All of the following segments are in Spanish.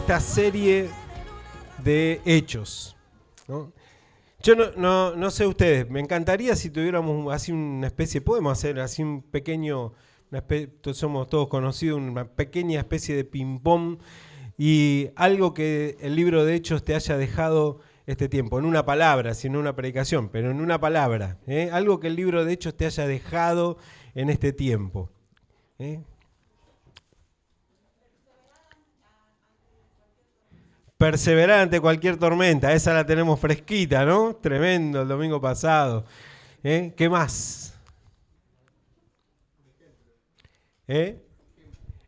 esta serie de hechos, ¿no? Yo no sé ustedes, me encantaría si tuviéramos así una especie, podemos hacer así un pequeño, somos todos conocidos, una pequeña especie de ping-pong y algo que el libro de Hechos te haya dejado este tiempo, en una palabra, si no una predicación, pero en una palabra, algo que el libro de Hechos te haya dejado en este tiempo. Perseverar ante cualquier tormenta, esa la tenemos fresquita, ¿no? Tremendo el domingo pasado. ¿Qué más?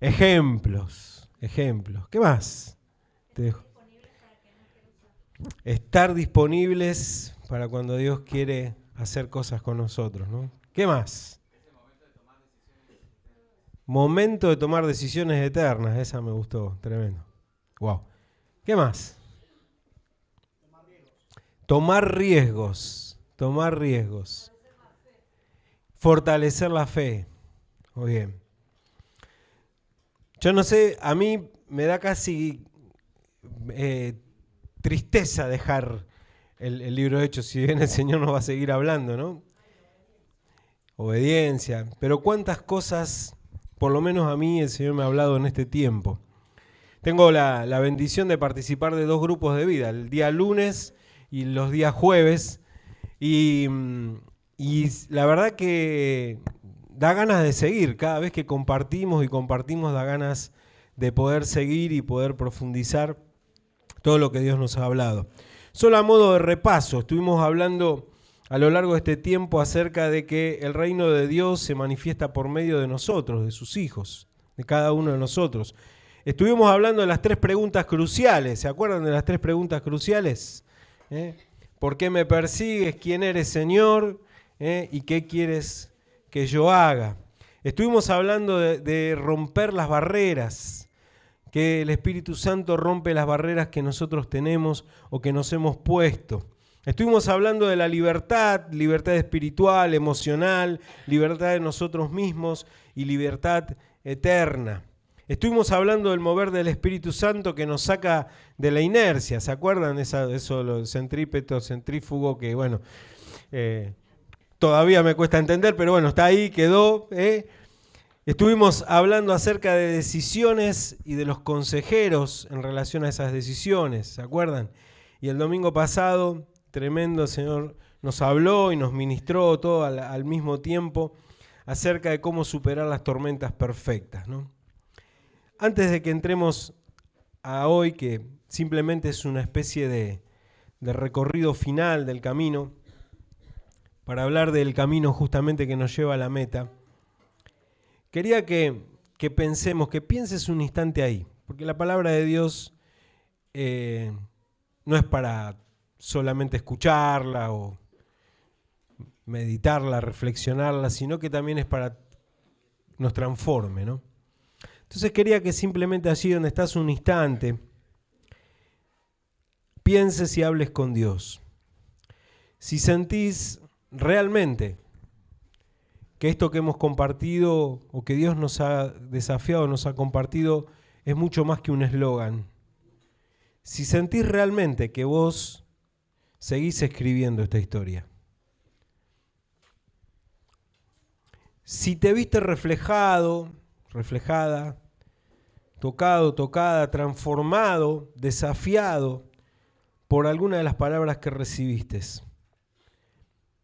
Ejemplos. ¿Qué más? Te dejo. Estar disponibles para cuando Dios quiere hacer cosas con nosotros, ¿no? ¿Qué más? Momento de tomar decisiones eternas, esa me gustó, tremendo. Wow. ¿Qué más? Tomar riesgos. Fortalecer la fe. Muy bien. Yo no sé, a mí me da casi tristeza dejar el libro de Hechos, si bien el Señor nos va a seguir hablando, ¿no? Obediencia. Pero cuántas cosas, por lo menos a mí, el Señor me ha hablado en este tiempo. Tengo la bendición de participar de 2 grupos de vida, el día lunes y los días jueves, y la verdad que da ganas de seguir, cada vez que compartimos da ganas de poder seguir y poder profundizar todo lo que Dios nos ha hablado. Solo a modo de repaso, estuvimos hablando a lo largo de este tiempo acerca de que el reino de Dios se manifiesta por medio de nosotros, de sus hijos, de cada uno de nosotros. Estuvimos hablando de las 3 preguntas cruciales. ¿Se acuerdan de las 3 preguntas cruciales? ¿Por qué me persigues? ¿Quién eres, Señor? ¿Y qué quieres que yo haga? Estuvimos hablando de romper las barreras, que el Espíritu Santo rompe las barreras que nosotros tenemos o que nos hemos puesto. Estuvimos hablando de la libertad espiritual, emocional, libertad de nosotros mismos y libertad eterna. Estuvimos hablando del mover del Espíritu Santo que nos saca de la inercia. ¿Se acuerdan de eso, lo centrípeto, centrífugo, que bueno, todavía me cuesta entender, pero bueno, está ahí, quedó. Estuvimos hablando acerca de decisiones y de los consejeros en relación a esas decisiones, ¿se acuerdan? Y el domingo pasado, tremendo, el Señor nos habló y nos ministró todo al mismo tiempo acerca de cómo superar las tormentas perfectas, ¿no? Antes de que entremos a hoy, que simplemente es una especie de recorrido final del camino, para hablar del camino justamente que nos lleva a la meta, quería que pensemos, que pienses un instante ahí, porque la palabra de Dios no es para solamente escucharla o meditarla, reflexionarla, sino que también es para que nos transforme, ¿no? Entonces quería que simplemente allí donde estás un instante, pienses y hables con Dios. Si sentís realmente que esto que hemos compartido o que Dios nos ha desafiado, nos ha compartido, es mucho más que un eslogan. Si sentís realmente que vos seguís escribiendo esta historia. Si te viste reflejado, reflejada, tocado, tocada, transformado, desafiado por alguna de las palabras que recibiste.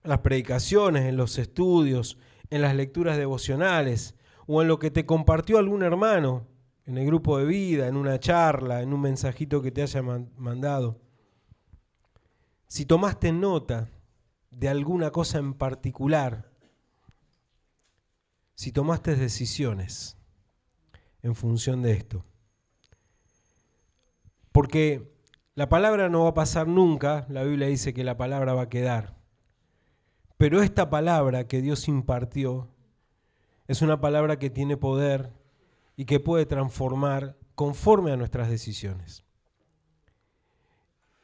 En las predicaciones, en los estudios, en las lecturas devocionales o en lo que te compartió algún hermano en el grupo de vida, en una charla, en un mensajito que te haya mandado. Si tomaste nota de alguna cosa en particular, si tomaste decisiones en función de esto. Porque la palabra no va a pasar nunca, la Biblia dice que la palabra va a quedar. Pero esta palabra que Dios impartió es una palabra que tiene poder y que puede transformar conforme a nuestras decisiones.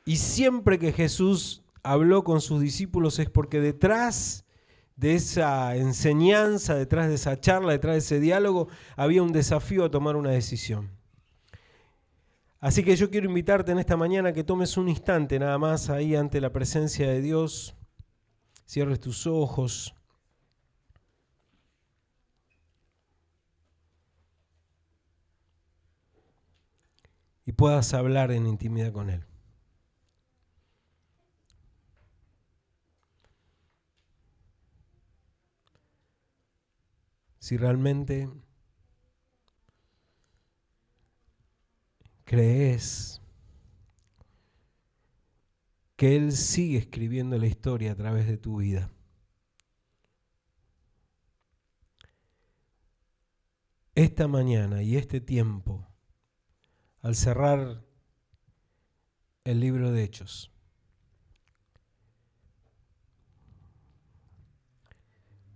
Y siempre que Jesús habló con sus discípulos es porque detrás de esa enseñanza, detrás de esa charla, detrás de ese diálogo, había un desafío a tomar una decisión. Así que yo quiero invitarte en esta mañana a que tomes un instante nada más ahí ante la presencia de Dios, cierres tus ojos y puedas hablar en intimidad con Él. Si realmente crees que Él sigue escribiendo la historia a través de tu vida. Esta mañana y este tiempo, al cerrar el libro de Hechos,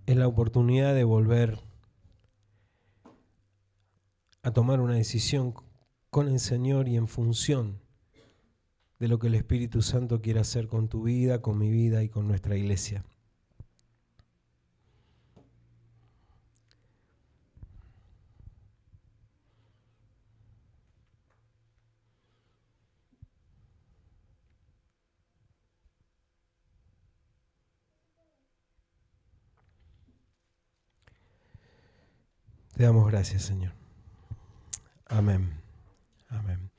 es la oportunidad de volver a tomar una decisión con el Señor y en función de lo que el Espíritu Santo quiere hacer con tu vida, con mi vida y con nuestra iglesia. Te damos gracias, Señor. Amén. Amén.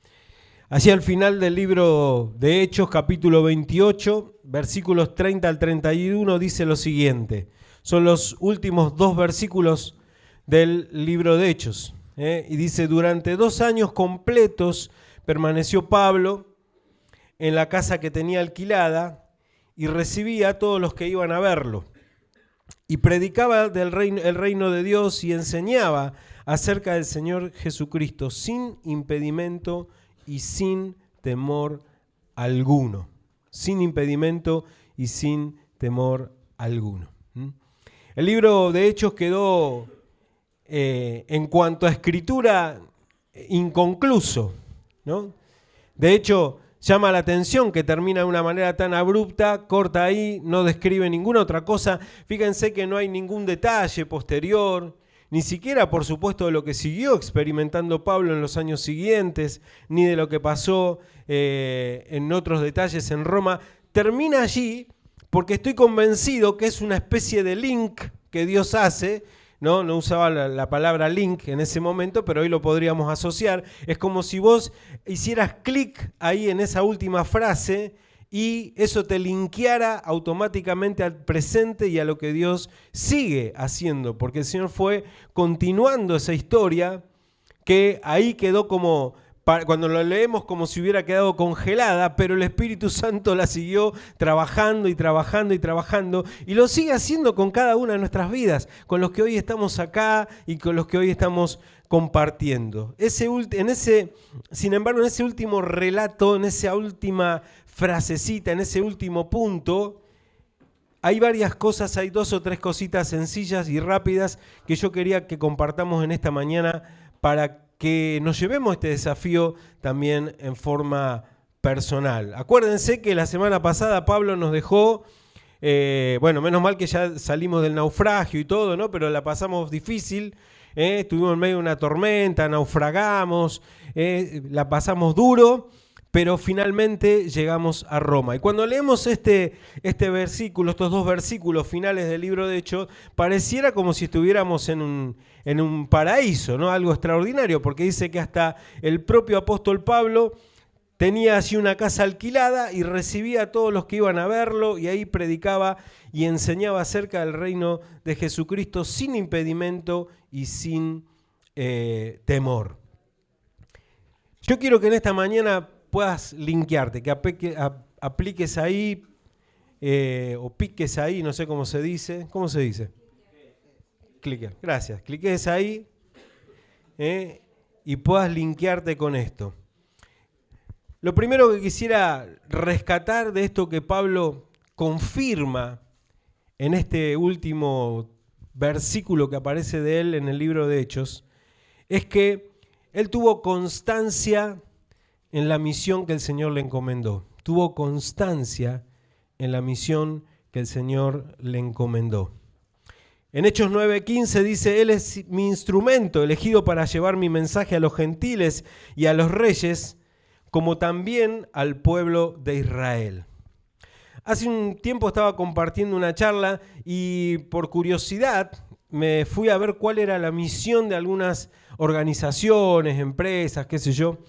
Hacia el final del libro de Hechos, capítulo 28, versículos 30 al 31, dice lo siguiente. Son los últimos 2 versículos del libro de Hechos. Y dice, durante 2 años completos permaneció Pablo en la casa que tenía alquilada y recibía a todos los que iban a verlo. Y predicaba el reino de Dios y enseñaba acerca del Señor Jesucristo sin impedimento y sin temor alguno. Sin impedimento y sin temor alguno. El libro de Hechos quedó, en cuanto a escritura, inconcluso, ¿no? De hecho, llama la atención que termina de una manera tan abrupta, corta ahí, no describe ninguna otra cosa. Fíjense que no hay ningún detalle posterior, ni siquiera, por supuesto, de lo que siguió experimentando Pablo en los años siguientes, ni de lo que pasó en otros detalles en Roma. Termina allí porque estoy convencido que es una especie de link que Dios hace. No usaba la palabra link en ese momento, pero hoy lo podríamos asociar. Es como si vos hicieras clic ahí en esa última frase y eso te linkeara automáticamente al presente y a lo que Dios sigue haciendo, porque el Señor fue continuando esa historia que ahí quedó como, cuando lo leemos, como si hubiera quedado congelada, pero el Espíritu Santo la siguió trabajando y trabajando y trabajando, y lo sigue haciendo con cada una de nuestras vidas, con los que hoy estamos acá y con los que hoy estamos compartiendo. Sin embargo, en ese último relato, en esa última frasecita, en ese último punto, hay varias cosas, hay 2 o 3 cositas sencillas y rápidas que yo quería que compartamos en esta mañana para que nos llevemos este desafío también en forma personal. Acuérdense que la semana pasada Pablo nos dejó, menos mal que ya salimos del naufragio y todo, ¿no? Pero la pasamos difícil, estuvimos en medio de una tormenta, naufragamos, la pasamos duro, pero finalmente llegamos a Roma. Y cuando leemos este versículo, estos 2 versículos finales del libro de Hechos, pareciera como si estuviéramos en un paraíso, ¿no? Algo extraordinario, porque dice que hasta el propio apóstol Pablo tenía así una casa alquilada y recibía a todos los que iban a verlo y ahí predicaba y enseñaba acerca del reino de Jesucristo sin impedimento y sin temor. Yo quiero que en esta mañana puedas linkearte, que apliques ahí o piques ahí, no sé cómo se dice. ¿Cómo se dice? Clique. Gracias. Cliques ahí y puedas linkearte con esto. Lo primero que quisiera rescatar de esto que Pablo confirma en este último versículo que aparece de él en el libro de Hechos es que él tuvo constancia en la misión que el Señor le encomendó. Tuvo constancia en la misión que el Señor le encomendó. En Hechos 9:15 dice, Él es mi instrumento elegido para llevar mi mensaje a los gentiles y a los reyes como también al pueblo de Israel. Hace un tiempo estaba compartiendo una charla y por curiosidad me fui a ver cuál era la misión de algunas organizaciones, empresas, qué sé yo.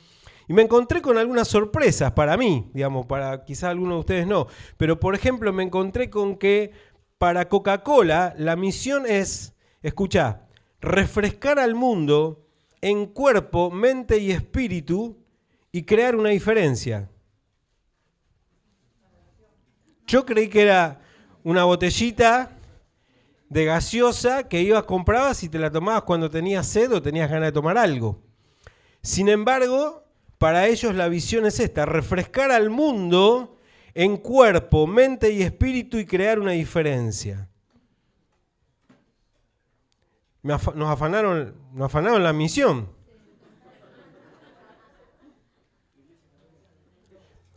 Y me encontré con algunas sorpresas para mí, digamos, para quizás algunos de ustedes no. Pero, por ejemplo, me encontré con que para Coca-Cola la misión es, escuchá, refrescar al mundo en cuerpo, mente y espíritu y crear una diferencia. Yo creí que era una botellita de gaseosa que ibas, comprabas y te la tomabas cuando tenías sed o tenías ganas de tomar algo. Sin embargo, para ellos la visión es esta, refrescar al mundo en cuerpo, mente y espíritu y crear una diferencia. Nos afanaron la misión.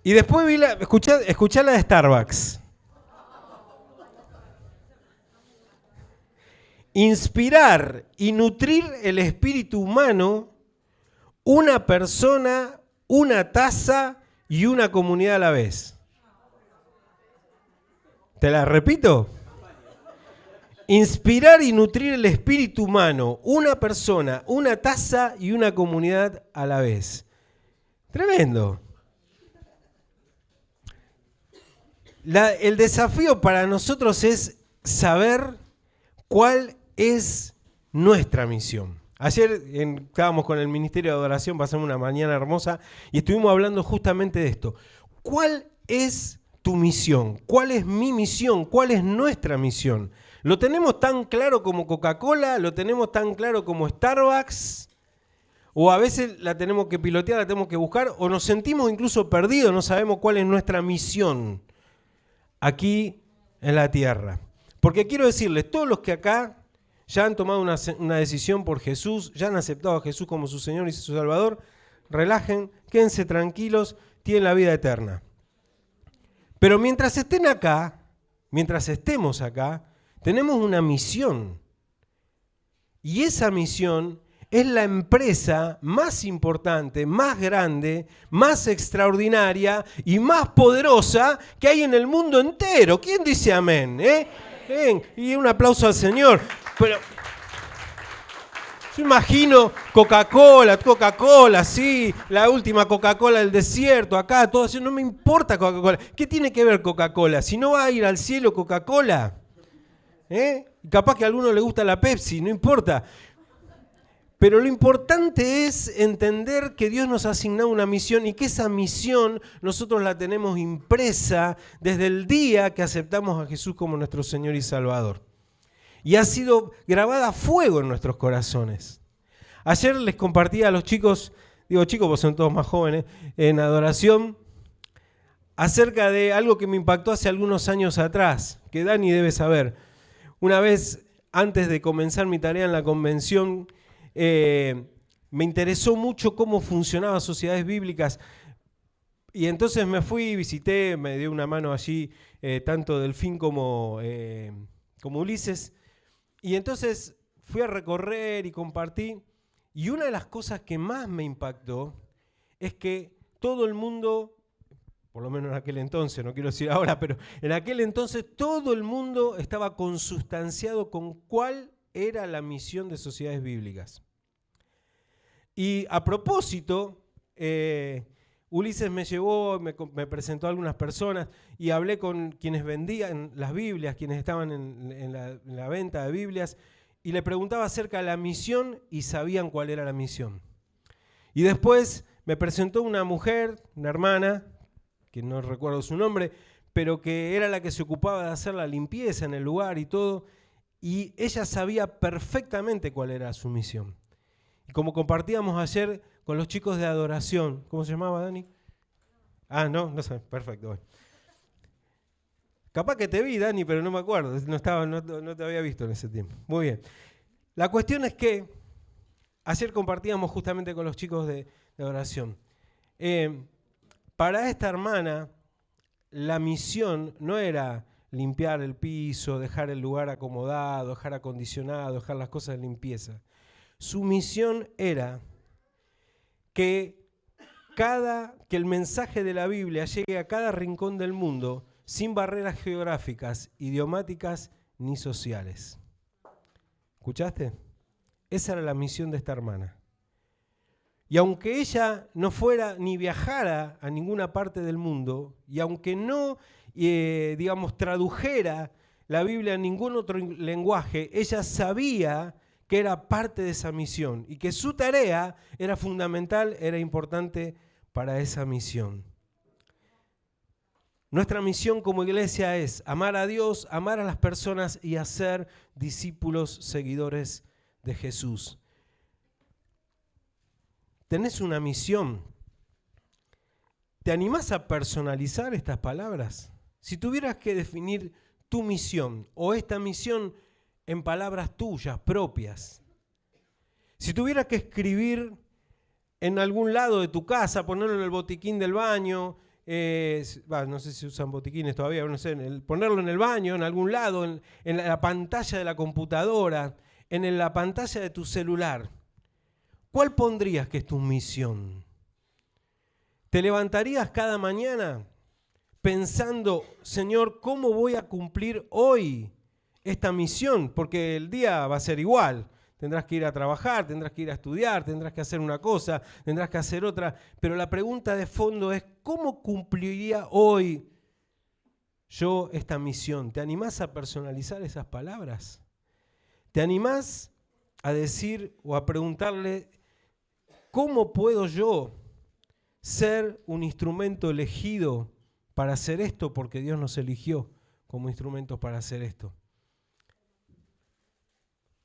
Y después vi escuchá la de Starbucks. Inspirar y nutrir el espíritu humano, una persona, una taza y una comunidad a la vez. ¿Te la repito? Inspirar y nutrir el espíritu humano, una persona, una taza y una comunidad a la vez. Tremendo. El desafío para nosotros es saber cuál es nuestra misión. Ayer estábamos con el Ministerio de Adoración, pasamos una mañana hermosa y estuvimos hablando justamente de esto. ¿Cuál es tu misión? ¿Cuál es mi misión? ¿Cuál es nuestra misión? ¿Lo tenemos tan claro como Coca-Cola? ¿Lo tenemos tan claro como Starbucks? ¿O a veces la tenemos que pilotear, la tenemos que buscar? ¿O nos sentimos incluso perdidos, no sabemos cuál es nuestra misión aquí en la tierra? Porque quiero decirles, todos los que acá ya han tomado una decisión por Jesús, ya han aceptado a Jesús como su Señor y su Salvador, relajen, quédense tranquilos, tienen la vida eterna. Pero mientras estén acá, mientras estemos acá, tenemos una misión. Y esa misión es la empresa más importante, más grande, más extraordinaria y más poderosa que hay en el mundo entero. ¿Quién dice amén? Y un aplauso al Señor. Pero yo imagino Coca-Cola, sí, la última Coca-Cola del desierto, acá, todo eso, no me importa Coca-Cola. ¿Qué tiene que ver Coca-Cola? Si no va a ir al cielo Coca-Cola, capaz que a alguno le gusta la Pepsi, no importa. Pero lo importante es entender que Dios nos ha asignado una misión y que esa misión nosotros la tenemos impresa desde el día que aceptamos a Jesús como nuestro Señor y Salvador. Y ha sido grabada a fuego en nuestros corazones. Ayer les compartí a los chicos, digo chicos porque son todos más jóvenes, en adoración, acerca de algo que me impactó hace algunos años atrás, que Dani debe saber. Una vez, antes de comenzar mi tarea en la convención, me interesó mucho cómo funcionaban sociedades bíblicas y entonces me fui, visité, me dio una mano allí tanto Delfín como Ulises y entonces fui a recorrer y compartí y una de las cosas que más me impactó es que todo el mundo, por lo menos en aquel entonces, no quiero decir ahora, pero en aquel entonces todo el mundo estaba consustanciado con cuál era la misión de sociedades bíblicas. Y a propósito, Ulises me llevó, me presentó a algunas personas y hablé con quienes vendían las Biblias, quienes estaban en la venta de Biblias, y le preguntaba acerca de la misión y sabían cuál era la misión. Y después me presentó una mujer, una hermana, que no recuerdo su nombre, pero que era la que se ocupaba de hacer la limpieza en el lugar y todo, y ella sabía perfectamente cuál era su misión. Y como compartíamos ayer con los chicos de adoración, ¿cómo se llamaba, Dani? Ah, no sé, perfecto. Bueno. Capaz que te vi, Dani, pero no me acuerdo, no te había visto en ese tiempo. Muy bien. La cuestión es que ayer compartíamos justamente con los chicos de adoración. Para esta hermana, la misión no era limpiar el piso, dejar el lugar acomodado, dejar acondicionado, dejar las cosas de limpieza. Su misión era que que el mensaje de la Biblia llegue a cada rincón del mundo sin barreras geográficas, idiomáticas ni sociales. ¿Escuchaste? Esa era la misión de esta hermana. Y aunque ella no fuera ni viajara a ninguna parte del mundo, y aunque no, tradujera la Biblia en ningún otro lenguaje, ella sabía que era parte de esa misión y que su tarea era fundamental, era importante para esa misión. Nuestra misión como iglesia es amar a Dios, amar a las personas y hacer discípulos seguidores de Jesús. ¿Tenés una misión? ¿Te animás a personalizar estas palabras? Si tuvieras que definir tu misión o esta misión en palabras tuyas, propias. Si tuvieras que escribir en algún lado de tu casa, ponerlo en el botiquín del baño, no sé si usan botiquines todavía, no sé, ponerlo en el baño, en algún lado, en la pantalla de la computadora, en la pantalla de tu celular, ¿cuál pondrías que es tu misión? ¿Te levantarías cada mañana pensando, Señor, ¿cómo voy a cumplir hoy esta misión? Porque el día va a ser igual. Tendrás que ir a trabajar, tendrás que ir a estudiar, tendrás que hacer una cosa, tendrás que hacer otra. Pero la pregunta de fondo es, ¿cómo cumpliría hoy yo esta misión? ¿Te animás a personalizar esas palabras? ¿Te animás a decir o a preguntarle, ¿cómo puedo yo ser un instrumento elegido para hacer esto? Porque Dios nos eligió como instrumentos para hacer esto.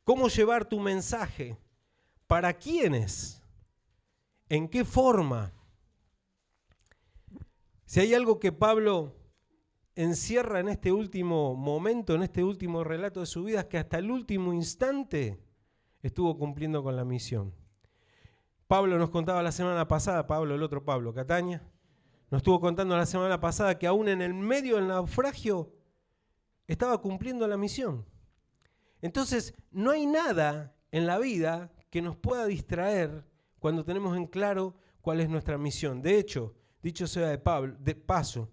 ¿Cómo llevar tu mensaje? ¿Para quiénes? ¿En qué forma? Si hay algo que Pablo encierra en este último momento, en este último relato de su vida, es que hasta el último instante estuvo cumpliendo con la misión. Pablo nos contaba la semana pasada, el otro Pablo, Cataña, nos estuvo contando la semana pasada que aún en el medio del naufragio estaba cumpliendo la misión. Entonces, no hay nada en la vida que nos pueda distraer cuando tenemos en claro cuál es nuestra misión. De hecho, dicho sea de paso,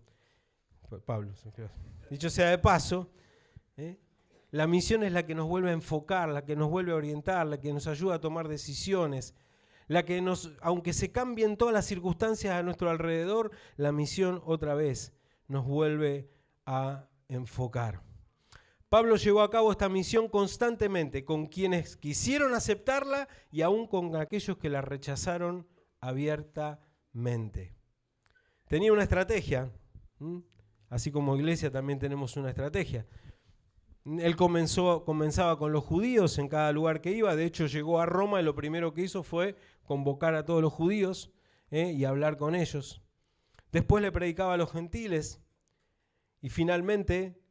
la misión es la que nos vuelve a enfocar, la que nos vuelve a orientar, la que nos ayuda a tomar decisiones, la que aunque se cambien todas las circunstancias a nuestro alrededor, la misión otra vez nos vuelve a enfocar. Pablo llevó a cabo esta misión constantemente con quienes quisieron aceptarla y aún con aquellos que la rechazaron abiertamente. Tenía una estrategia, así como iglesia también tenemos una estrategia. Él comenzaba con los judíos en cada lugar que iba, de hecho llegó a Roma y lo primero que hizo fue convocar a todos los judíos y hablar con ellos. Después le predicaba a los gentiles y finalmente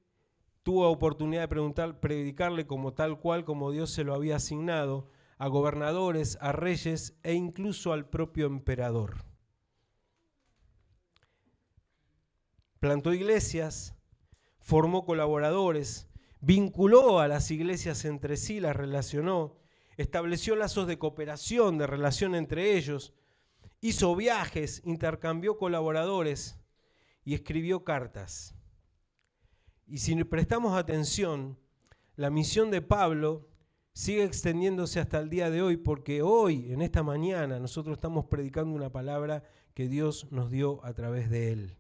tuvo oportunidad de predicarle como tal cual, como Dios se lo había asignado, a gobernadores, a reyes e incluso al propio emperador. Plantó iglesias, formó colaboradores, vinculó a las iglesias entre sí, las relacionó, estableció lazos de cooperación, de relación entre ellos, hizo viajes, intercambió colaboradores y escribió cartas. Y si prestamos atención, la misión de Pablo sigue extendiéndose hasta el día de hoy, porque hoy, en esta mañana, nosotros estamos predicando una palabra que Dios nos dio a través de él.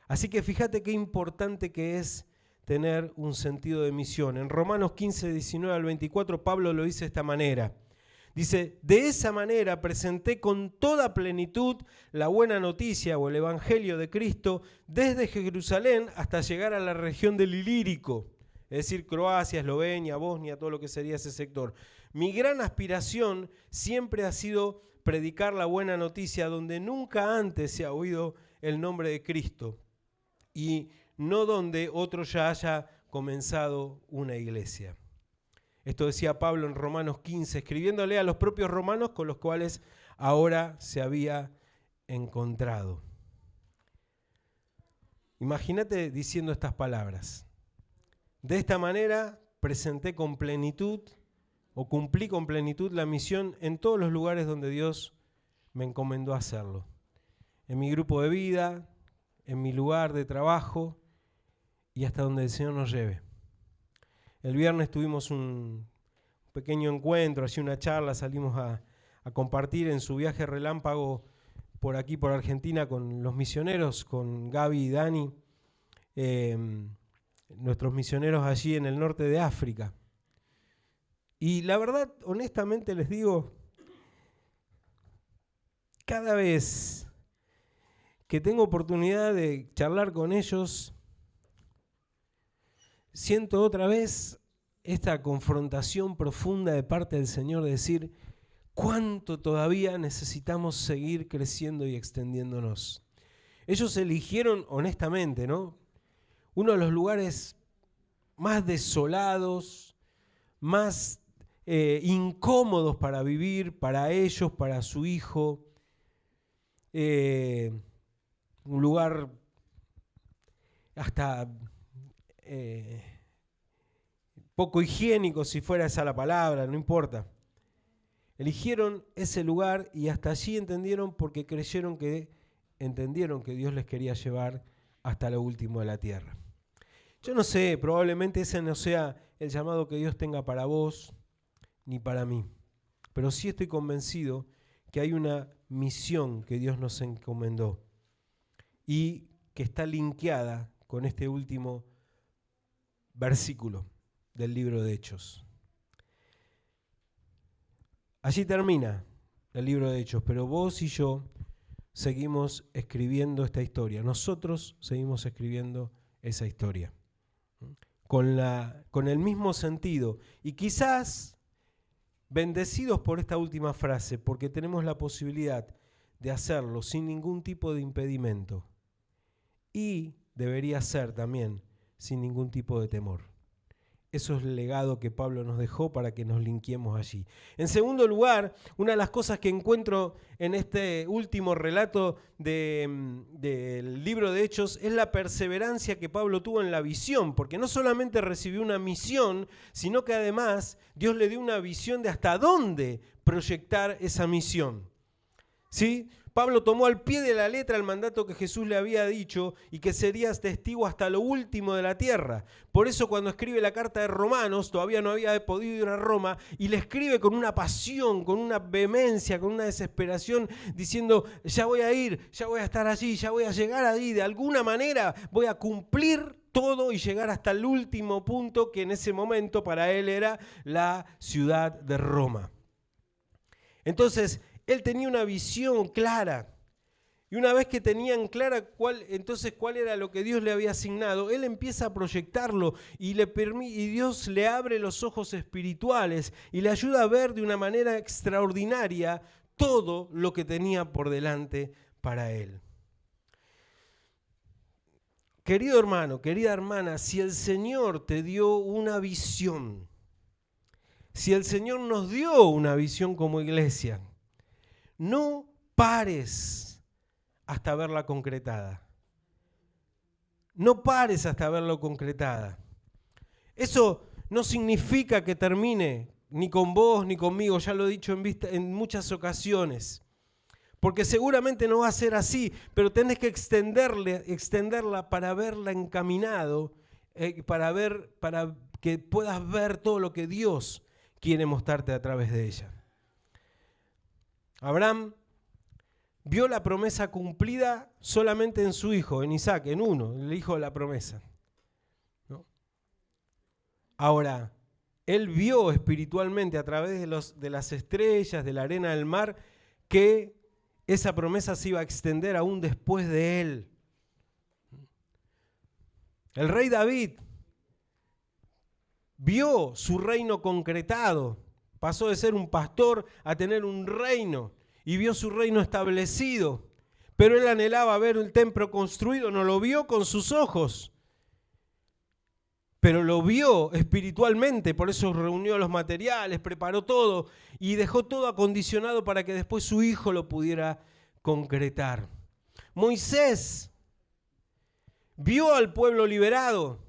Así que fíjate qué importante que es tener un sentido de misión. En Romanos 15, 19 al 24, Pablo lo dice de esta manera. Dice, de esa manera presenté con toda plenitud la buena noticia o el evangelio de Cristo desde Jerusalén hasta llegar a la región del Ilírico, es decir, Croacia, Eslovenia, Bosnia, todo lo que sería ese sector. Mi gran aspiración siempre ha sido predicar la buena noticia donde nunca antes se ha oído el nombre de Cristo y no donde otro ya haya comenzado una iglesia. Esto decía Pablo en Romanos 15, escribiéndole a los propios romanos con los cuales ahora se había encontrado. Imagínate diciendo estas palabras. De esta manera presenté con plenitud o cumplí con plenitud la misión en todos los lugares donde Dios me encomendó hacerlo. en mi grupo de vida, en mi lugar de trabajo y hasta donde el Señor nos lleve. El viernes tuvimos un pequeño encuentro, así una charla, salimos a compartir en su viaje relámpago por aquí, por Argentina, con los misioneros, con Gaby y Dani, nuestros misioneros allí en el norte de África. Y la verdad, honestamente les digo, cada vez que tengo oportunidad de charlar con ellos, siento otra vez esta confrontación profunda de parte del Señor de decir cuánto todavía necesitamos seguir creciendo y extendiéndonos. Ellos eligieron honestamente, ¿no?, uno de los lugares más desolados, más incómodos para vivir, para ellos, para su hijo. Un lugar hasta poco higiénico, si fuera esa la palabra, no importa. Eligieron ese lugar y hasta allí entendieron porque entendieron que Dios les quería llevar hasta lo último de la tierra. Yo no sé, probablemente ese no sea el llamado que Dios tenga para vos ni para mí, pero sí estoy convencido que hay una misión que Dios nos encomendó y que está linkeada con este último versículo del libro de Hechos. Allí termina el libro de Hechos, pero vos y yo seguimos escribiendo esta historia. Nosotros seguimos escribiendo esa historia con el mismo sentido y quizás bendecidos por esta última frase, porque tenemos la posibilidad de hacerlo sin ningún tipo de impedimento y debería ser también sin ningún tipo de temor. Eso es el legado que Pablo nos dejó para que nos linkiemos allí. En segundo lugar, una de las cosas que encuentro en este último relato del libro de Hechos es la perseverancia que Pablo tuvo en la visión, porque no solamente recibió una misión, sino que además Dios le dio una visión de hasta dónde proyectar esa misión. ¿Sí? Pablo tomó al pie de la letra el mandato que Jesús le había dicho y que serías testigo hasta lo último de la tierra. Por eso cuando escribe la carta de Romanos, todavía no había podido ir a Roma, y le escribe con una pasión, con una vehemencia, con una desesperación, diciendo, ya voy a ir, ya voy a estar allí, ya voy a llegar allí, de alguna manera voy a cumplir todo y llegar hasta el último punto que en ese momento para él era la ciudad de Roma. Entonces, él tenía una visión clara, y una vez que tenían clara cuál era lo que Dios le había asignado, él empieza a proyectarlo y Dios le abre los ojos espirituales y le ayuda a ver de una manera extraordinaria todo lo que tenía por delante para él. Querido hermano, querida hermana, si el Señor te dio una visión, si el Señor nos dio una visión como iglesia, no pares hasta verla concretada. No pares hasta verla concretada. Eso no significa que termine ni con vos ni conmigo, ya lo he dicho en muchas ocasiones, porque seguramente no va a ser así, pero tenés que extenderla para verla encaminado, para que puedas ver todo lo que Dios quiere mostrarte a través de ella. Abraham vio la promesa cumplida solamente en su hijo, en Isaac, en uno, el hijo de la promesa, ¿no? Ahora, él vio espiritualmente a través de las estrellas, de la arena del mar, que esa promesa se iba a extender aún después de él. El rey David vio su reino concretado. Pasó de ser un pastor a tener un reino y vio su reino establecido. Pero él anhelaba ver el templo construido, no lo vio con sus ojos, pero lo vio espiritualmente, por eso reunió los materiales, preparó todo y dejó todo acondicionado para que después su hijo lo pudiera concretar. Moisés vio al pueblo liberado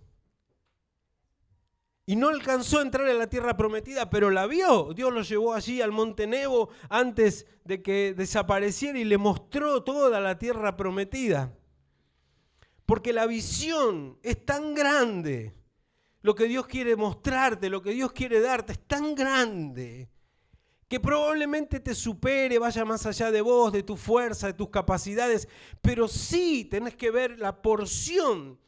Y no alcanzó a entrar en la tierra prometida, pero la vio. Dios lo llevó allí al monte Nebo antes de que desapareciera y le mostró toda la tierra prometida. Porque la visión es tan grande. Lo que Dios quiere mostrarte, lo que Dios quiere darte es tan grande que probablemente te supere, vaya más allá de vos, de tu fuerza, de tus capacidades, pero sí tenés que ver la porción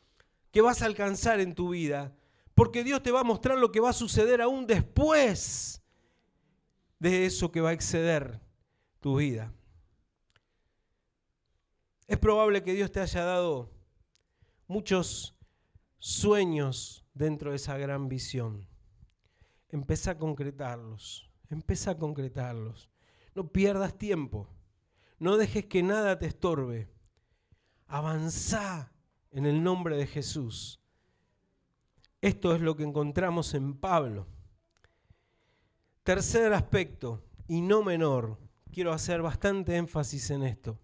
que vas a alcanzar en tu vida, porque Dios te va a mostrar lo que va a suceder aún después de eso que va a exceder tu vida. Es probable que Dios te haya dado muchos sueños dentro de esa gran visión. Empezá a concretarlos. Empieza a concretarlos. No pierdas tiempo. No dejes que nada te estorbe. Avanzá en el nombre de Jesús. Esto es lo que encontramos en Pablo. Tercer aspecto, y no menor. Quiero hacer bastante énfasis en esto.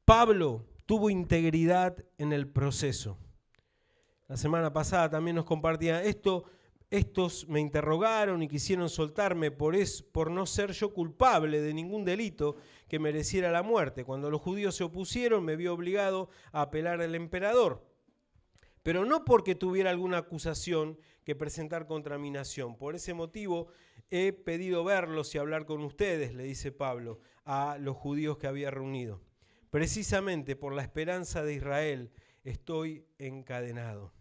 Pablo tuvo integridad en el proceso. La semana pasada también nos compartía esto. Estos me interrogaron y quisieron soltarme por no ser yo culpable de ningún delito que mereciera la muerte. Cuando los judíos se opusieron, me vi obligado a apelar al emperador. Pero no porque tuviera alguna acusación que presentar contra mi nación. Por ese motivo he pedido verlos y hablar con ustedes, le dice Pablo a los judíos que había reunido. Precisamente por la esperanza de Israel estoy encadenado.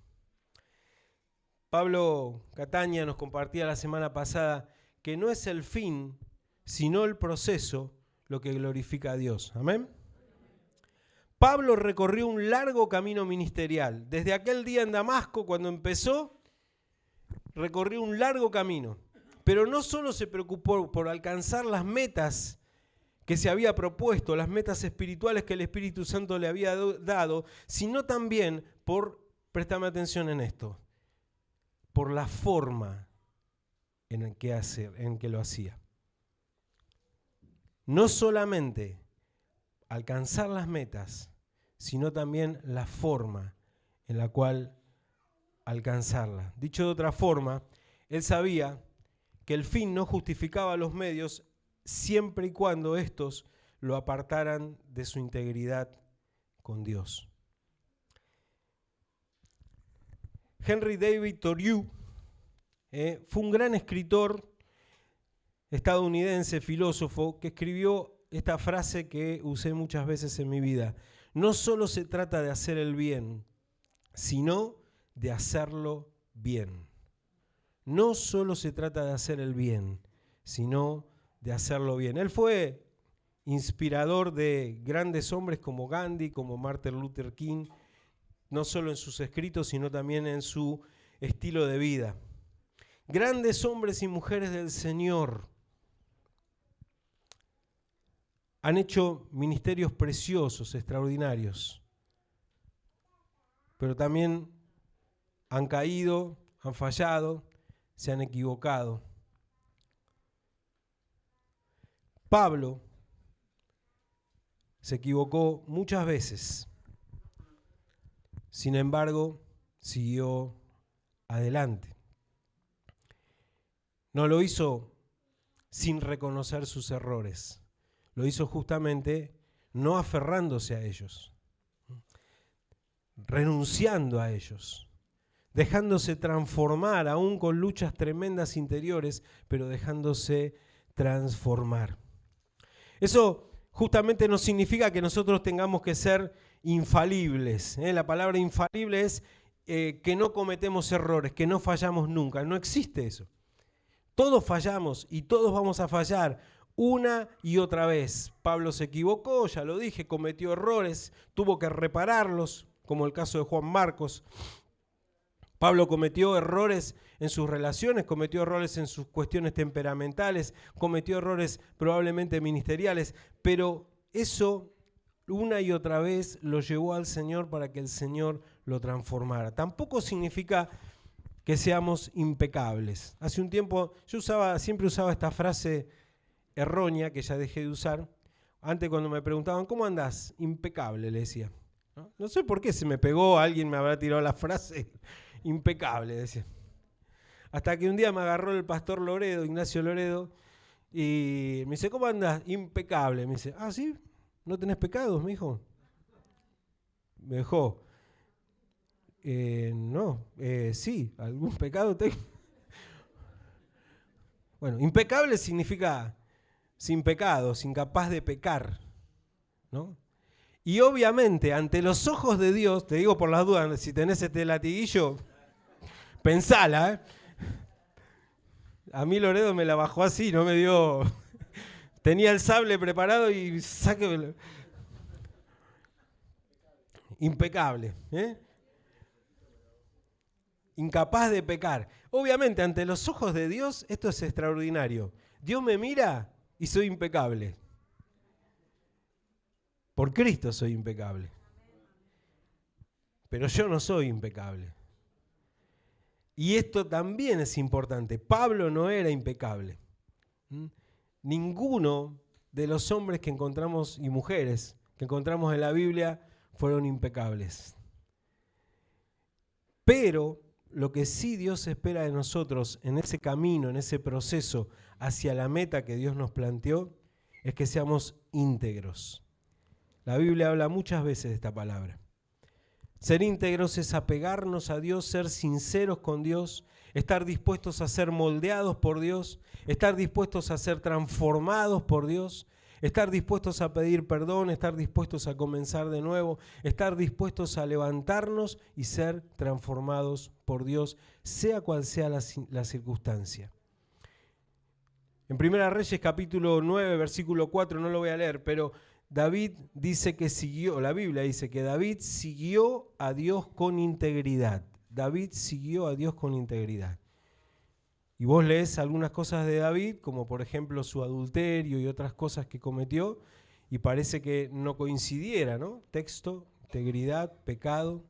Pablo Cataña nos compartía la semana pasada que no es el fin, sino el proceso lo que glorifica a Dios. ¿Amén? Pablo recorrió un largo camino ministerial. Desde aquel día en Damasco, cuando empezó, recorrió un largo camino. Pero no solo se preocupó por alcanzar las metas que se había propuesto, las metas espirituales que el Espíritu Santo le había dado, sino también por, préstame atención en esto, por la forma en que lo hacía. No solamente alcanzar las metas, sino también la forma en la cual alcanzarlas. Dicho de otra forma, él sabía que el fin no justificaba los medios siempre y cuando estos lo apartaran de su integridad con Dios. Henry David Thoreau fue un gran escritor estadounidense, filósofo, que escribió esta frase que usé muchas veces en mi vida. No solo se trata de hacer el bien, sino de hacerlo bien. No solo se trata de hacer el bien, sino de hacerlo bien. Él fue inspirador de grandes hombres como Gandhi, como Martin Luther King, no solo en sus escritos, sino también en su estilo de vida. Grandes hombres y mujeres del Señor han hecho ministerios preciosos, extraordinarios, pero también han caído, han fallado, se han equivocado. Pablo se equivocó muchas veces, sin embargo, siguió adelante. No lo hizo sin reconocer sus errores. Lo hizo justamente no aferrándose a ellos, renunciando a ellos, dejándose transformar, aún con luchas tremendas interiores, pero dejándose transformar. Eso justamente no significa que nosotros tengamos que ser infalibles. La palabra infalible es que no cometemos errores, que no fallamos nunca. No existe eso. Todos fallamos y todos vamos a fallar una y otra vez. Pablo se equivocó, ya lo dije, cometió errores, tuvo que repararlos, como el caso de Juan Marcos. Pablo cometió errores en sus relaciones, cometió errores en sus cuestiones temperamentales, cometió errores probablemente ministeriales, pero eso una y otra vez lo llevó al Señor para que el Señor lo transformara. Tampoco significa que seamos impecables. Hace un tiempo yo siempre usaba esta frase errónea que ya dejé de usar. Antes cuando me preguntaban, ¿cómo andás? Impecable, le decía. No sé por qué se me pegó, alguien me habrá tirado la frase impecable, decía. Hasta que un día me agarró el pastor Loredo, Ignacio Loredo, y me dice, ¿cómo andas? Impecable. Me dice, ah, ¿sí? ¿No tenés pecados, mi hijo? Me dejó. No, sí, algún pecado tengo. Bueno, impecable significa sin pecados, incapaz de pecar, ¿no? Y obviamente, ante los ojos de Dios, te digo por las dudas, si tenés este latiguillo, pensala, ¿eh? A mí Loredo me la bajó así, no me dio... Tenía el sable preparado y sáquemelo. Impecable, ¿eh? Incapaz de pecar. Obviamente, ante los ojos de Dios, esto es extraordinario. Dios me mira y soy impecable. Por Cristo soy impecable. Pero yo no soy impecable. Y esto también es importante. Pablo no era impecable. Ninguno de los hombres que encontramos y mujeres que encontramos en la Biblia fueron impecables. Pero lo que sí Dios espera de nosotros en ese camino, en ese proceso hacia la meta que Dios nos planteó, es que seamos íntegros. La Biblia habla muchas veces de esta palabra. Ser íntegros es apegarnos a Dios, ser sinceros con Dios, estar dispuestos a ser moldeados por Dios, estar dispuestos a ser transformados por Dios, estar dispuestos a pedir perdón, estar dispuestos a comenzar de nuevo, estar dispuestos a levantarnos y ser transformados por Dios, sea cual sea la circunstancia. En Primera Reyes capítulo 9, versículo 4, no lo voy a leer, pero David dice que siguió, la Biblia dice que David siguió a Dios con integridad. David siguió a Dios con integridad. Y vos lees algunas cosas de David, como por ejemplo su adulterio y otras cosas que cometió, y parece que no coincidiera, ¿no? Texto, integridad, pecado.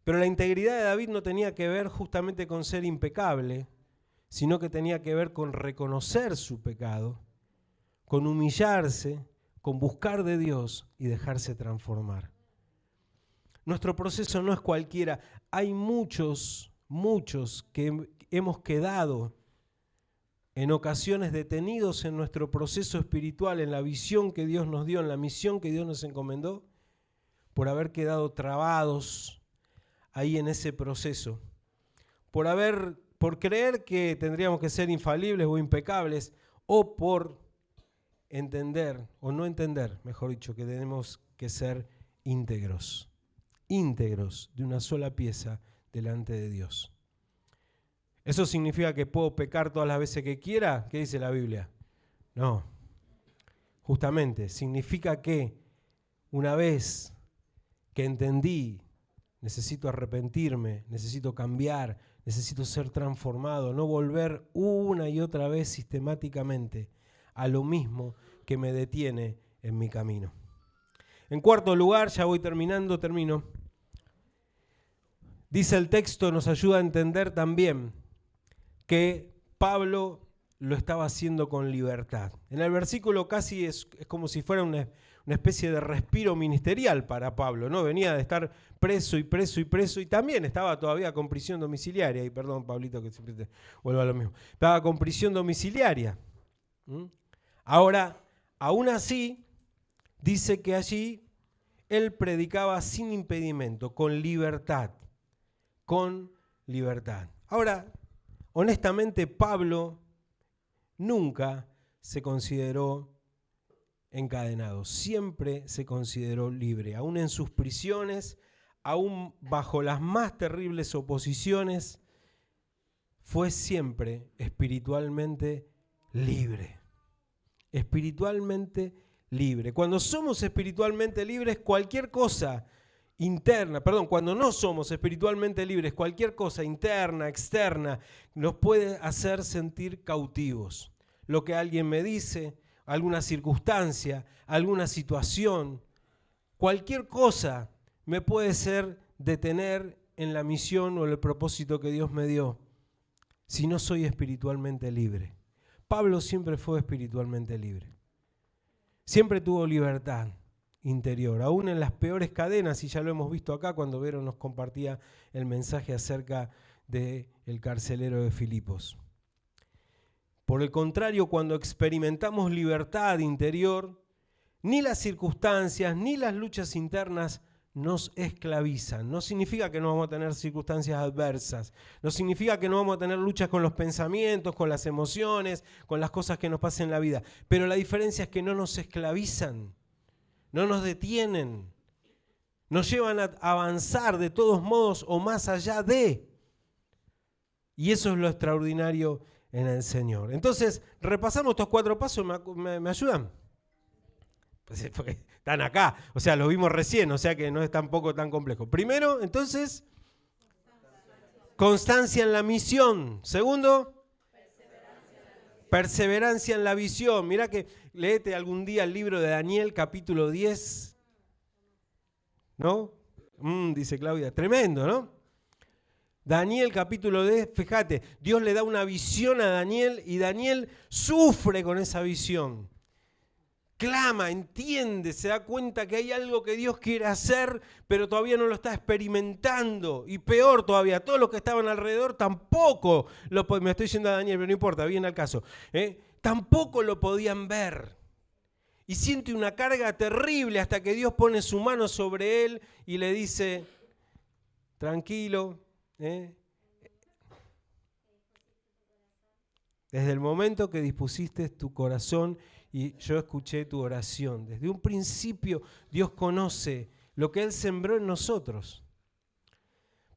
Pero la integridad de David no tenía que ver justamente con ser impecable, sino que tenía que ver con reconocer su pecado, con humillarse, con buscar de Dios y dejarse transformar. Nuestro proceso no es cualquiera. Hay muchos que hemos quedado en ocasiones detenidos en nuestro proceso espiritual, en la visión que Dios nos dio, en la misión que Dios nos encomendó, por haber quedado trabados ahí en ese proceso, por creer que tendríamos que ser infalibles o impecables, o por entender, o no entender, mejor dicho, que tenemos que ser íntegros de una sola pieza delante de Dios. ¿Eso significa que puedo pecar todas las veces que quiera? ¿Qué dice la Biblia? No. Justamente, significa que una vez que entendí, necesito arrepentirme, necesito cambiar, necesito ser transformado, no volver una y otra vez sistemáticamente a lo mismo que me detiene en mi camino. En cuarto lugar, ya voy termino. Dice el texto, nos ayuda a entender también que Pablo lo estaba haciendo con libertad. En el versículo casi es como si fuera una especie de respiro ministerial para Pablo, ¿no? Venía de estar preso y también estaba todavía con prisión domiciliaria. Y perdón, Pablito, que siempre te vuelvo a lo mismo. Estaba con prisión domiciliaria. Ahora, aún así, dice que allí él predicaba sin impedimento, con libertad. Ahora, honestamente, Pablo nunca se consideró encadenado, siempre se consideró libre, aún en sus prisiones, aún bajo las más terribles oposiciones, fue siempre espiritualmente libre. Espiritualmente libre. Cuando somos espiritualmente libres, cualquier cosa interna, cuando no somos espiritualmente libres, cualquier cosa interna, externa, nos puede hacer sentir cautivos. Lo que alguien me dice, alguna circunstancia, alguna situación, cualquier cosa me puede hacer detener en la misión o el propósito que Dios me dio, si no soy espiritualmente libre. Pablo siempre fue espiritualmente libre. Siempre tuvo libertad interior, aún en las peores cadenas, y ya lo hemos visto acá cuando Vero nos compartía el mensaje acerca del carcelero de Filipos. Por el contrario, cuando experimentamos libertad interior, ni las circunstancias ni las luchas internas nos esclavizan. No significa que no vamos a tener circunstancias adversas, no significa que no vamos a tener luchas con los pensamientos, con las emociones, con las cosas que nos pasan en la vida, pero la diferencia es que no nos esclavizan, no nos detienen, nos llevan a avanzar de todos modos o más allá de. Y eso es lo extraordinario en el Señor. Entonces, repasamos estos 4 pasos, ¿me ayudan? Pues porque están acá, o sea, los vimos recién, o sea que no es tampoco tan complejo. Primero, entonces, constancia en la misión. Segundo, perseverancia en la visión. Mirá que léete algún día el libro de Daniel, capítulo 10. ¿No? Dice Claudia, tremendo, ¿no? Daniel capítulo 10, fíjate, Dios le da una visión a Daniel y Daniel sufre con esa visión. Clama, entiende, se da cuenta que hay algo que Dios quiere hacer, pero todavía no lo está experimentando. Y peor todavía, todos los que estaban alrededor tampoco, me estoy yendo a Daniel, pero no importa, viene al caso, tampoco lo podían ver. Y siente una carga terrible hasta que Dios pone su mano sobre él y le dice, tranquilo, desde el momento que dispusiste tu corazón y yo escuché tu oración. Desde un principio Dios conoce lo que Él sembró en nosotros.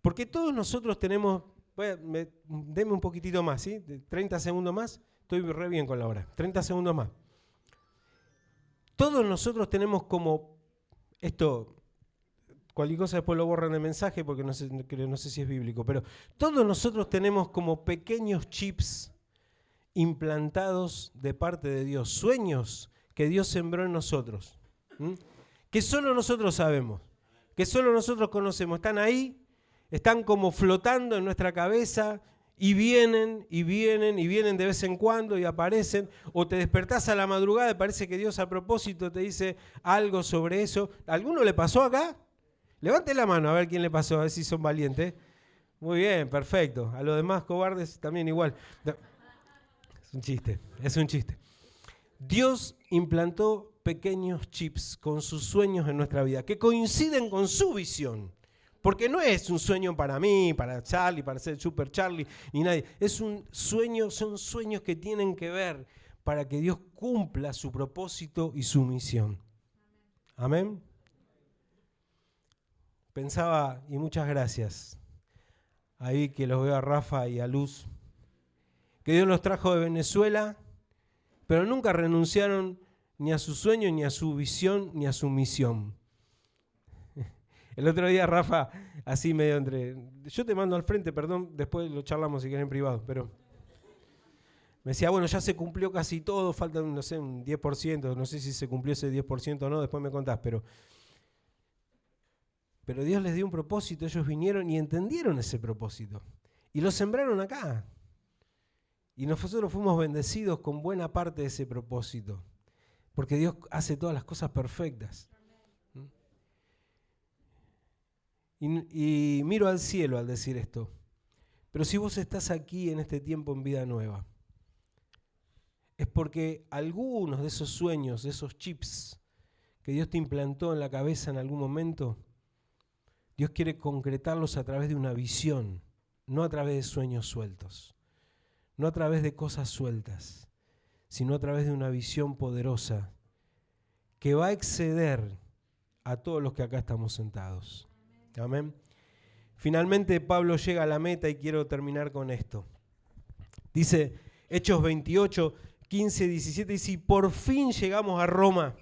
Porque todos nosotros tenemos, deme un poquitito más, ¿sí? 30 segundos más, estoy re bien con la hora, 30 segundos más. Todos nosotros tenemos como, esto, cualquier cosa después lo borran el mensaje porque no sé si es bíblico, pero todos nosotros tenemos como pequeños chips implantados de parte de Dios, sueños que Dios sembró en nosotros, que solo nosotros sabemos, que solo nosotros conocemos, están ahí, están como flotando en nuestra cabeza y vienen de vez en cuando y aparecen, o te despertás a la madrugada y parece que Dios a propósito te dice algo sobre eso. ¿A alguno le pasó acá? Levante la mano a ver quién le pasó, a ver si son valientes. Muy bien, perfecto. A los demás cobardes también igual. Es un chiste. Dios implantó pequeños chips con sus sueños en nuestra vida, que coinciden con su visión. Porque no es un sueño para mí, para Charlie, para ser Super Charlie, ni nadie. Es un sueño, son sueños que tienen que ver para que Dios cumpla su propósito y su misión. Amén. Pensaba, y muchas gracias, ahí que los veo a Rafa y a Luz, que Dios los trajo de Venezuela, pero nunca renunciaron ni a su sueño, ni a su visión, ni a su misión. El otro día Rafa, así medio entre, yo te mando al frente, perdón, después lo charlamos si quieren en privado, pero me decía, bueno, ya se cumplió casi todo, falta, no sé, un 10%, no sé si se cumplió ese 10% o no, después me contás, pero Dios les dio un propósito, ellos vinieron y entendieron ese propósito, y lo sembraron acá. Y nosotros fuimos bendecidos con buena parte de ese propósito, porque Dios hace todas las cosas perfectas. Y miro al cielo al decir esto, pero si vos estás aquí en este tiempo en Vida Nueva, es porque algunos de esos sueños, de esos chips que Dios te implantó en la cabeza en algún momento, Dios quiere concretarlos a través de una visión, no a través de sueños sueltos. No a través de cosas sueltas, sino a través de una visión poderosa que va a exceder a todos los que acá estamos sentados. Amén. Finalmente Pablo llega a la meta y quiero terminar con esto. Dice Hechos 28, 15, 17, dice, y por fin llegamos a Roma.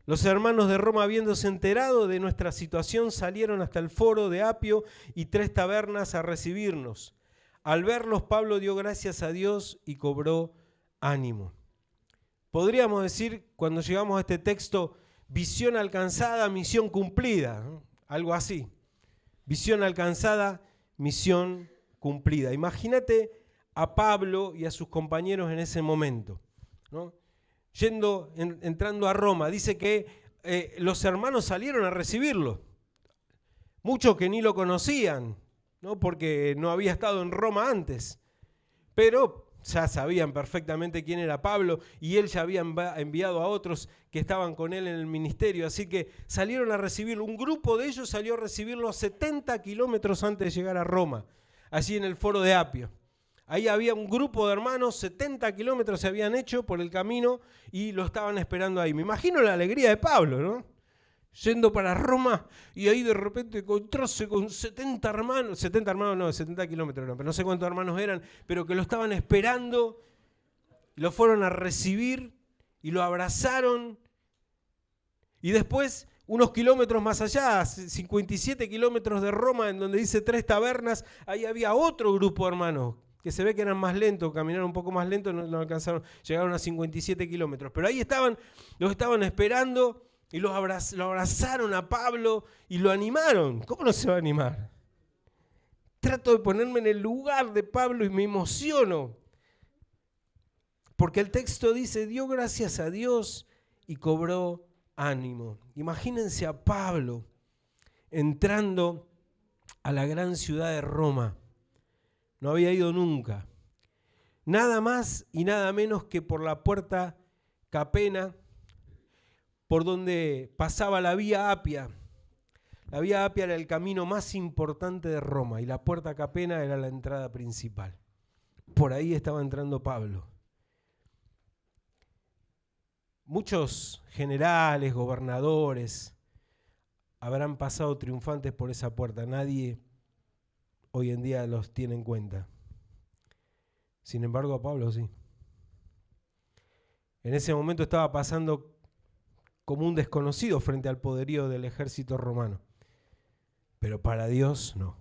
Los hermanos de Roma, habiéndose enterado de nuestra situación, salieron hasta el foro de Apio y 3 tabernas a recibirnos. Al verlos, Pablo dio gracias a Dios y cobró ánimo. Podríamos decir, cuando llegamos a este texto, visión alcanzada, misión cumplida, ¿no? Algo así. Visión alcanzada, misión cumplida. Imagínate a Pablo y a sus compañeros en ese momento, ¿no? Entrando a Roma, dice que los hermanos salieron a recibirlo. Muchos que ni lo conocían, ¿no? Porque no había estado en Roma antes, pero ya sabían perfectamente quién era Pablo y él ya había enviado a otros que estaban con él en el ministerio, así que salieron a recibirlo. Un grupo de ellos salió a recibirlo 70 kilómetros antes de llegar a Roma, allí en el foro de Apio. Ahí había un grupo de hermanos, 70 kilómetros se habían hecho por el camino y lo estaban esperando ahí. Me imagino la alegría de Pablo, ¿no? Yendo para Roma y ahí de repente encontróse con 70 hermanos no, 70 kilómetros no, pero no sé cuántos hermanos eran, pero que lo estaban esperando, lo fueron a recibir y lo abrazaron. Y después, unos kilómetros más allá, 57 kilómetros de Roma, en donde dice 3 tabernas, ahí había otro grupo de hermanos, que se ve que eran más lentos, caminaron un poco más lento, no alcanzaron, llegaron a 57 kilómetros. Pero ahí los estaban esperando y lo abrazaron a Pablo y lo animaron. ¿Cómo no se va a animar? Trato de ponerme en el lugar de Pablo y me emociono. Porque el texto dice, dio gracias a Dios y cobró ánimo. Imagínense a Pablo entrando a la gran ciudad de Roma. No había ido nunca. Nada más y nada menos que por la puerta Capena, por donde pasaba la vía Apia. La vía Apia era el camino más importante de Roma y la puerta Capena era la entrada principal. Por ahí estaba entrando Pablo. Muchos generales, gobernadores habrán pasado triunfantes por esa puerta. Nadie hoy en día los tiene en cuenta. Sin embargo, a Pablo sí. En ese momento estaba pasando como un desconocido frente al poderío del ejército romano. Pero para Dios no.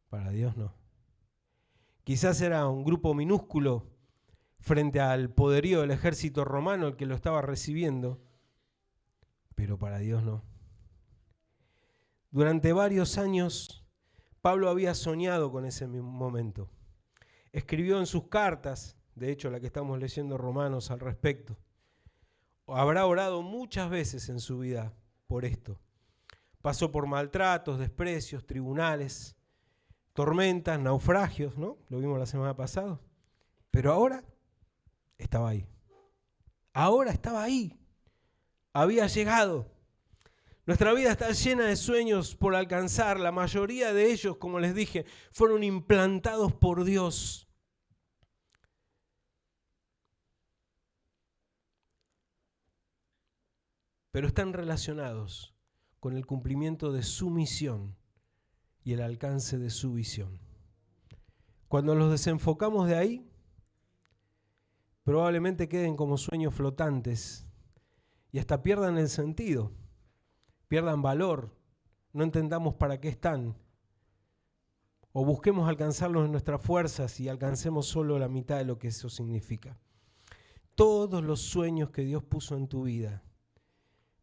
Para Dios no. Quizás era un grupo minúsculo frente al poderío del ejército romano el que lo estaba recibiendo, pero para Dios no. Durante varios años, Pablo había soñado con ese mismo momento. Escribió en sus cartas, de hecho la que estamos leyendo Romanos al respecto, habrá orado muchas veces en su vida por esto. Pasó por maltratos, desprecios, tribunales, tormentas, naufragios, ¿no? Lo vimos la semana pasada. Pero ahora estaba ahí. Ahora estaba ahí. Había llegado. Nuestra vida está llena de sueños por alcanzar. La mayoría de ellos, como les dije, fueron implantados por Dios. Pero están relacionados con el cumplimiento de su misión y el alcance de su visión. Cuando los desenfocamos de ahí, probablemente queden como sueños flotantes y hasta pierdan el sentido, pierdan valor, no entendamos para qué están, o busquemos alcanzarlos en nuestras fuerzas y alcancemos solo la mitad de lo que eso significa. Todos los sueños que Dios puso en tu vida,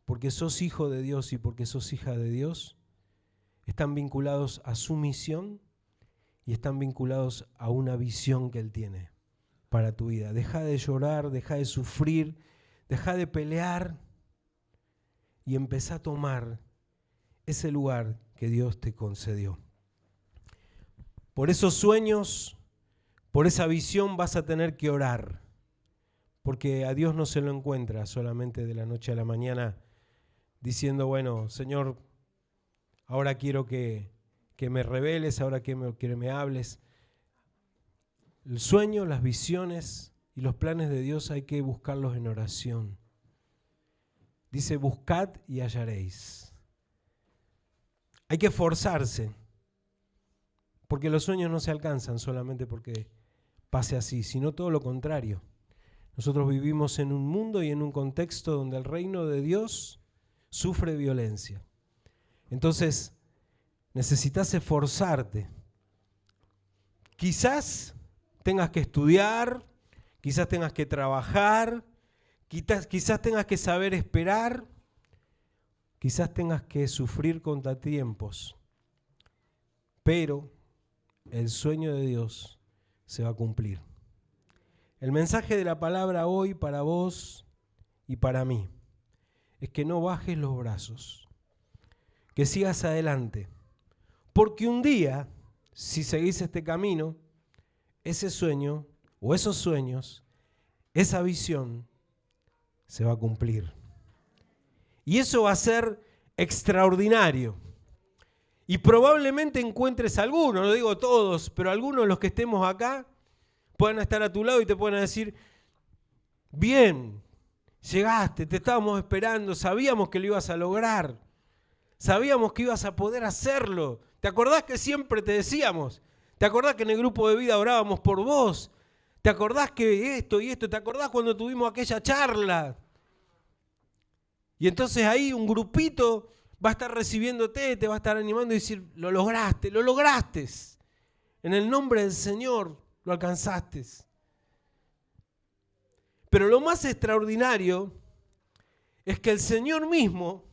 porque sos hijo de Dios y porque sos hija de Dios, están vinculados a su misión y están vinculados a una visión que Él tiene para tu vida. Deja de llorar, deja de sufrir, deja de pelear y empezá a tomar ese lugar que Dios te concedió. Por esos sueños, por esa visión vas a tener que orar, porque a Dios no se lo encuentra solamente de la noche a la mañana diciendo, bueno, Señor, ahora quiero que me reveles, ahora que me hables. El sueño, las visiones y los planes de Dios hay que buscarlos en oración. Dice, buscad y hallaréis. Hay que esforzarse, porque los sueños no se alcanzan solamente porque pase así, sino todo lo contrario. Nosotros vivimos en un mundo y en un contexto donde el reino de Dios sufre violencia. Entonces, necesitas esforzarte. Quizás tengas que estudiar, quizás tengas que trabajar, quizás tengas que saber esperar, quizás tengas que sufrir contratiempos, pero el sueño de Dios se va a cumplir. El mensaje de la palabra hoy para vos y para mí es que no bajes los brazos, que sigas adelante, Porque un día, si seguís este camino, ese sueño o esos sueños, esa visión se va a cumplir. Y eso va a ser extraordinario. Y probablemente encuentres algunos, no digo todos, pero algunos de los que estemos acá puedan estar a tu lado y te puedan decir, bien, llegaste, te estábamos esperando, sabíamos que lo ibas a lograr, sabíamos que ibas a poder hacerlo. ¿Te acordás que siempre te decíamos? ¿Te acordás que en el grupo de vida orábamos por vos? ¿Te acordás que esto y esto? ¿Te acordás cuando tuvimos aquella charla? Y entonces ahí un grupito va a estar recibiéndote, te va a estar animando y decir, lo lograste, lo lograste. En el nombre del Señor lo alcanzaste. Pero lo más extraordinario es que el Señor mismo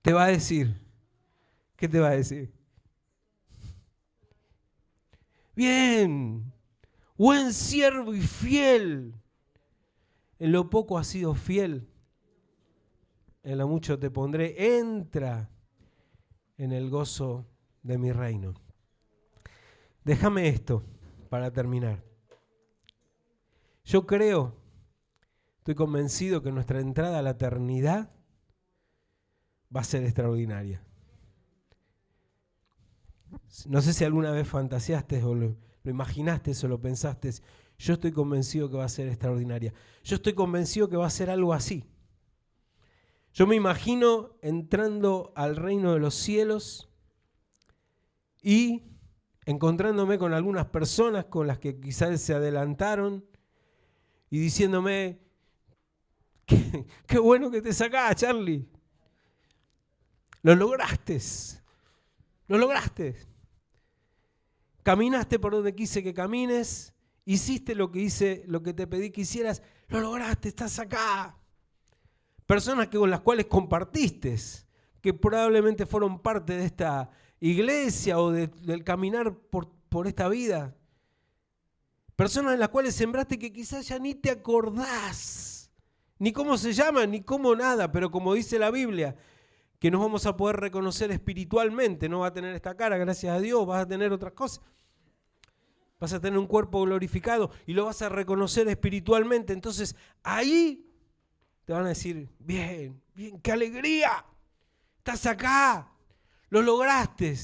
te va a decir, ¿qué te va a decir? Bien, buen siervo y fiel. En lo poco has sido fiel, en lo mucho te pondré. Entra en el gozo de mi reino. Déjame esto para terminar. Yo creo, estoy convencido que nuestra entrada a la eternidad va a ser extraordinaria. No sé si alguna vez fantaseaste o lo imaginaste o lo pensaste. Yo estoy convencido que va a ser extraordinaria. Yo estoy convencido que va a ser algo así. Yo me imagino entrando al reino de los cielos y encontrándome con algunas personas con las que quizás se adelantaron y diciéndome, qué bueno que te sacás, Charlie. Lo lograste. Lo lograste. Caminaste por donde quise que camines, hiciste lo que te pedí que hicieras, lo lograste, estás acá. Personas con las cuales compartiste, que probablemente fueron parte de esta iglesia o del caminar por esta vida. Personas en las cuales sembraste que quizás ya ni te acordás, ni cómo se llaman, ni cómo nada, pero como dice la Biblia, que nos vamos a poder reconocer espiritualmente, no va a tener esta cara, gracias a Dios, vas a tener otras cosas. Vas a tener un cuerpo glorificado y lo vas a reconocer espiritualmente. Entonces ahí te van a decir, bien, bien, qué alegría, estás acá, lo lograste.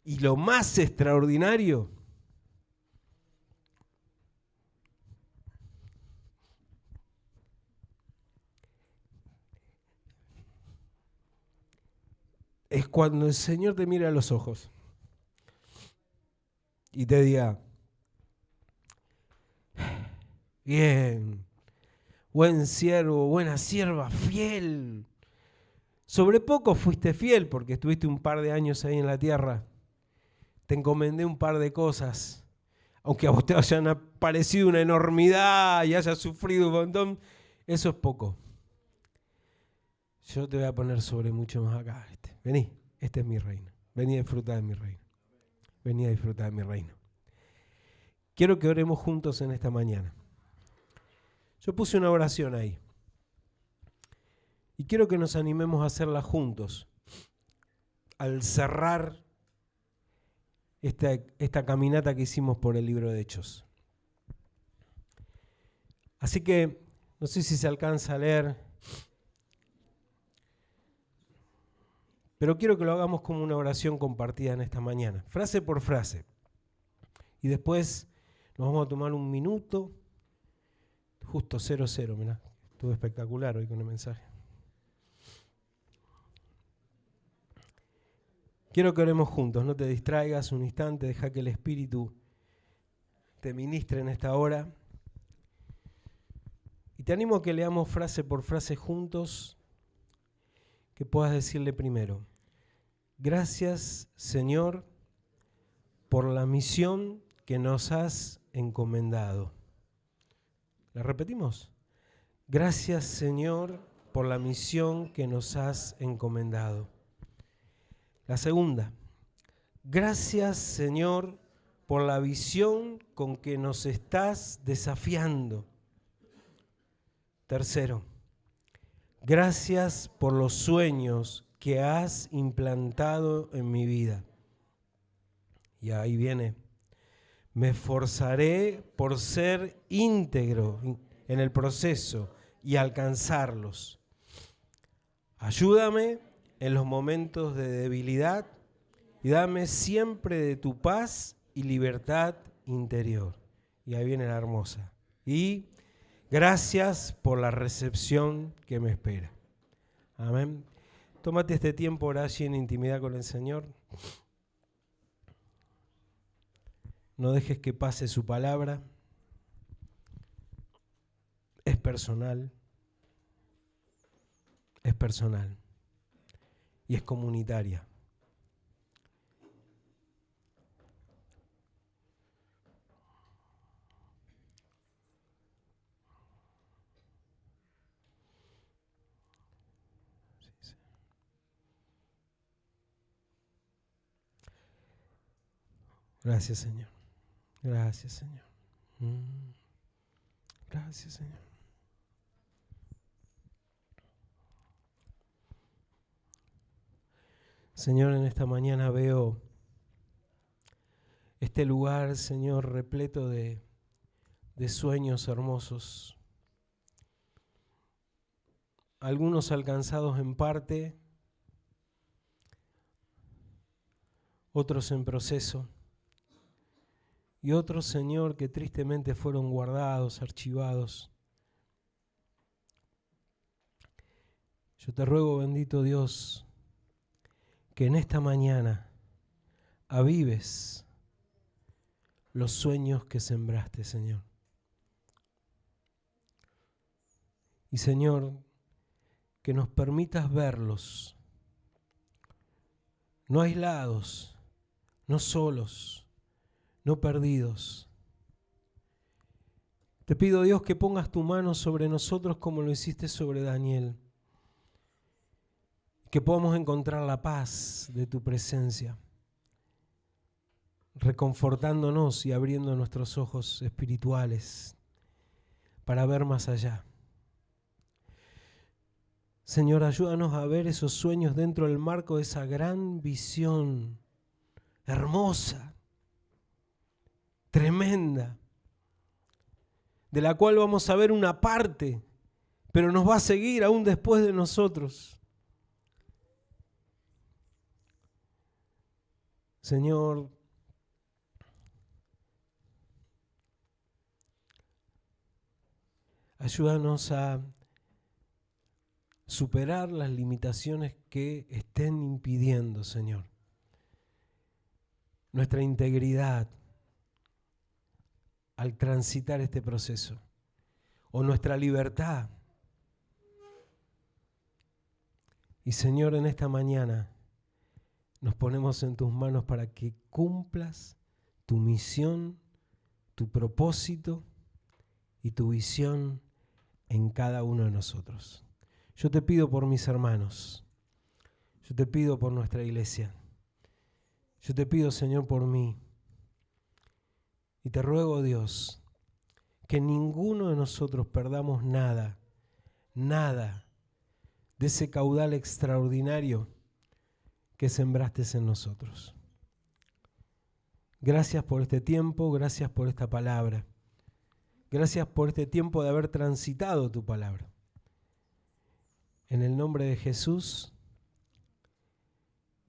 Y lo más extraordinario es cuando el Señor te mira a los ojos y te diga, bien, buen siervo, buena sierva, fiel. Sobre poco fuiste fiel porque estuviste un par de años ahí en la tierra. Te encomendé un par de cosas. Aunque a vos te hayan parecido una enormidad y hayas sufrido un montón, eso es poco. Yo te voy a poner sobre mucho más acá. Vení, este es mi reino. Vení a disfrutar de mi reino. Vení a disfrutar de mi reino. Quiero que oremos juntos en esta mañana. Yo puse una oración ahí. Y quiero que nos animemos a hacerla juntos. Al cerrar esta caminata que hicimos por el libro de Hechos. Así que, no sé si se alcanza a leer, pero quiero que lo hagamos como una oración compartida en esta mañana, frase por frase. Y después nos vamos a tomar un minuto, justo 0-0, mirá, estuvo espectacular hoy con el mensaje. Quiero que oremos juntos, no te distraigas un instante, deja que el Espíritu te ministre en esta hora. Y te animo a que leamos frase por frase juntos, que puedas decirle primero, gracias Señor por la misión que nos has encomendado. ¿La repetimos? Gracias Señor por la misión que nos has encomendado. La segunda, gracias Señor por la visión con que nos estás desafiando. Tercero, gracias por los sueños que has implantado en mi vida. Y ahí viene. Me esforzaré por ser íntegro en el proceso y alcanzarlos. Ayúdame en los momentos de debilidad y dame siempre de tu paz y libertad interior. Y ahí viene la hermosa. Y gracias por la recepción que me espera. Amén. Tómate este tiempo, orá allí en intimidad con el Señor. No dejes que pase su palabra. Es personal. Es personal. Y es comunitaria. Gracias, Señor. Gracias, Señor. Gracias, Señor. Señor, en esta mañana veo este lugar, Señor, repleto de sueños hermosos. Algunos alcanzados en parte, otros en proceso. Y otros, Señor, que tristemente fueron guardados, archivados. Yo te ruego, bendito Dios, que en esta mañana avives los sueños que sembraste, Señor. Y, Señor, que nos permitas verlos, no aislados, no solos, no perdidos. Te pido, Dios, que pongas tu mano sobre nosotros como lo hiciste sobre Daniel. Que podamos encontrar la paz de tu presencia, reconfortándonos y abriendo nuestros ojos espirituales para ver más allá. Señor, ayúdanos a ver esos sueños dentro del marco de esa gran visión hermosa, tremenda, de la cual vamos a ver una parte, pero nos va a seguir aún después de nosotros. Señor, ayúdanos a superar las limitaciones que estén impidiendo, Señor, nuestra integridad al transitar este proceso, o nuestra libertad. Y, Señor, en esta mañana nos ponemos en tus manos para que cumplas tu misión, tu propósito y tu visión en cada uno de nosotros. Yo te pido por mis hermanos, yo te pido por nuestra iglesia, yo te pido, Señor, por mí. Y te ruego, Dios, que ninguno de nosotros perdamos nada de ese caudal extraordinario que sembraste en nosotros. Gracias por este tiempo, gracias por esta palabra. Gracias por este tiempo de haber transitado tu palabra. En el nombre de Jesús.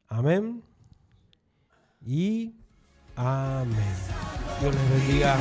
Amén. Y amén. Dios les bendiga.